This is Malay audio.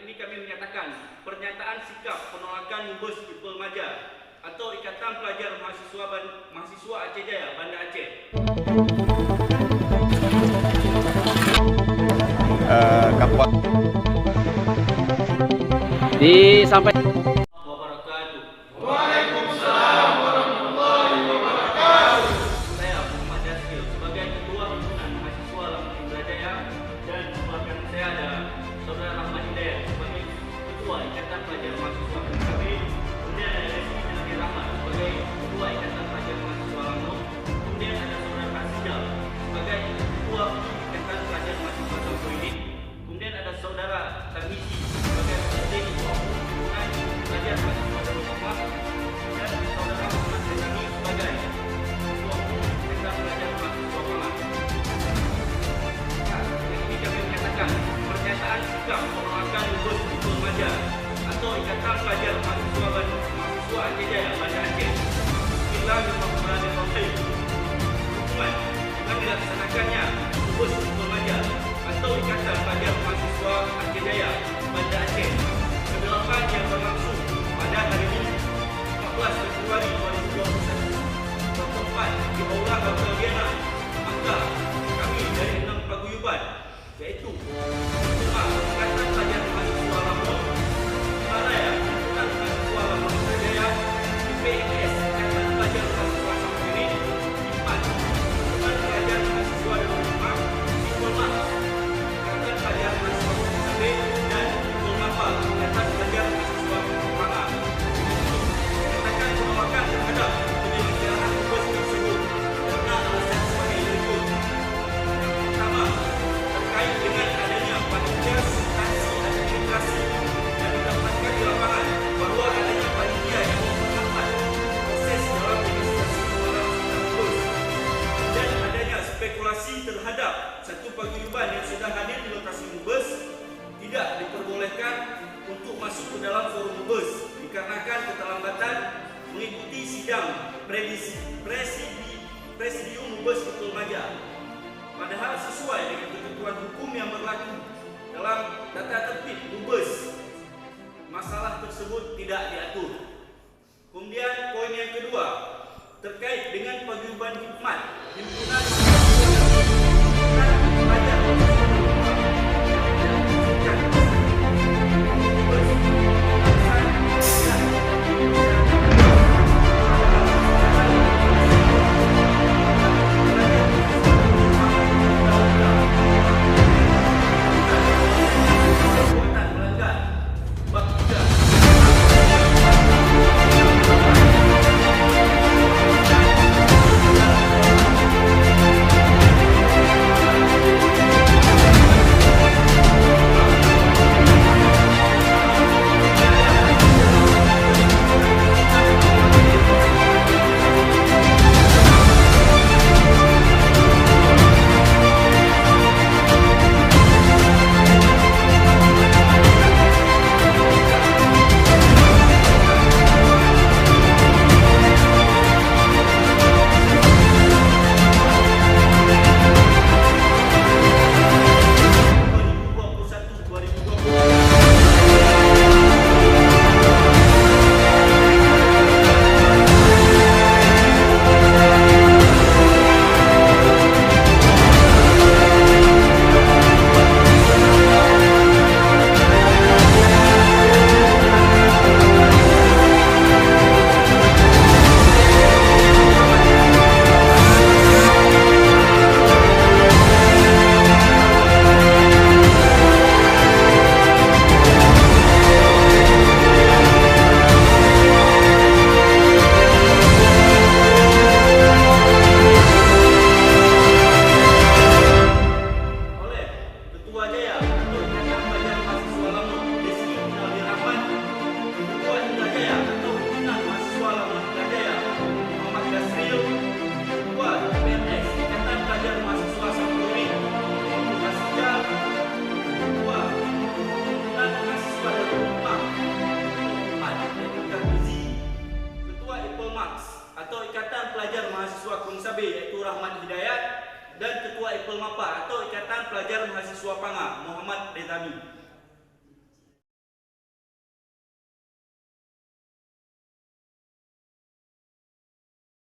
ini kami menyatakan pernyataan sikap penolakan Mubes Ipul Maja atau Ikatan Pelajar Mahasiswa Aceh Jaya, Banda Aceh. Kapal disampaikan. Waalaikumsalam warahmatullahi wabarakatuh. Saya Muhammad Jasir sebagai Ketua Himpunan Mahasiswa Lampung Indrajaya dan sebelahkan saya ada Saudara Rahmat Hidayat sebagai Ketua Ikatan Pelajar Mahasiswa PKB. Kemudian ada Reski Nabi Rahmat sebagai Ketua Ikatan Pelajar Mahasiswa Lampung. Kemudian ada Saudara Kasijal sebagai Ketua Ikatan Pelajar Mahasiswa Lampung ini. Kemudian ada Saudara Tarmizi sebagai Ketua Himpunan Pelajar Mahasiswa Lampung. Dan Saudara Muhammad Zenani sebagai Ketua Ikatan Pelajar Mahasiswa Lampung. Yang ini kami menyatakan pernyataan sikap penolakan Mubes Ipul Maja atau Ikatan Pelajar Mahasiswa Aceh Jaya, Banda Aceh. Bismillahirrahmanirrahim. Hukuman dengan dilaksanakannya Mubes Ipul Maja atau Ikatan Pelajar Mahasiswa Aceh Jaya, Banda Aceh ke-8 yang berlangsung pada hari ini 14 Februari 2021 bertempat di Aula Hotel Vienna. Maka kami dari 6 paguyuban iaitu Ikatan Pelajar Mahasiswa Lampung, Himalaya Ikatan Mahasiswa Lampung Indrajaya, IPMS Ikatan Pelajar Mahasiswa Lampung ini, IPAN Ikatan Pelajar Mahasiswa Darul Hikmah, Ikolmah Ikatan Pelajar Mahasiswa PKB dan Ikolmapa Ikatan Pelajar Mahasiswa Pahang menyatakan penolakan terhadap penyelenggaraan Mubes tersebut karena alasan sebagai berikut. Yang pertama, terkait dengan adanya panitia sanksi administrasi dan didapatkan di lapangan bahawa adanya panitia yang memperlambat proses dalam registrasi orang Mubes dan adanya spekulasi terhadap satu paguyuban yang sudah hadir di lokasi Mubes tidak diperbolehkan untuk masuk ke dalam forum Mubes dikarenakan keterlambatan mengikuti sidang Presidium Mubes Ipul Maja. Padahal sesuai dengan ketentuan hukum yang berlaku dalam tata tertib Mubes, masalah tersebut tidak